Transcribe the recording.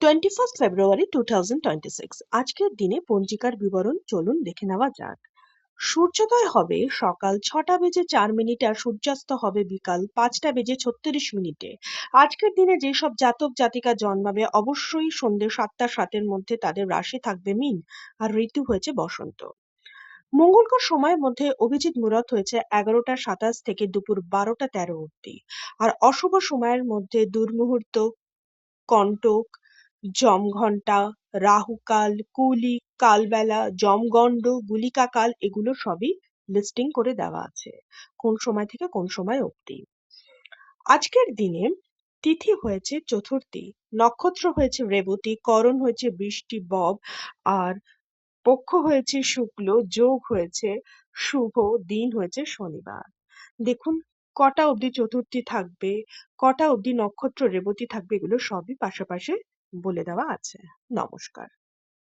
21 ফেব্রুয়ারি 2026। আজকের দিনে পঞ্জিকার বিবরণ চলুন দেখে নেওয়া যাক। সূর্যোদয় হবে সকাল 6টা বেজে 4 মিনিটে আর সূর্যাস্ত হবে বিকাল 5টা বেজে 36 মিনিটে। আজকের দিনে যেসব জাতক জাতিকা জন্মাবে অবশ্যই সন্ধ্যে 7টা 7-এর মধ্যে তাদের রাশি থাকবে মীন আর ঋতু হয়েছে বসন্ত। মঙ্গলকর সময়ের মধ্যে অভিজিৎ মুহূর্ত হয়েছে 11টা 27 থেকে দুপুর 12টা 13 অবধি। আর অশুভ সময়ের মধ্যে দুর্মুহূর্ত, কণ্টক, যমঘণ্টা, রাহুকাল, কুলিক, কালবেলা, যমগণ্ড, গুলিকাকাল এগুলো সবই লিস্টিং করে দেওয়া আছে কোন সময় থেকে কোন সময় অবধি। আজকের দিনে তিথি হয়েছে চতুর্থী, নক্ষত্র হয়েছে রেবতী, করণ হয়েছে বৃষ্টি বব, আর পক্ষ হয়েছে শুক্ল, যোগ হয়েছে শুভ, দিন হয়েছে শনিবার। দেখুন কটা অবধি চতুর্থী থাকবে, কটা অবধি নক্ষত্র রেবতী থাকবে এগুলো সবই পাশাপাশি বলে দেওয়া আছে। নমস্কার।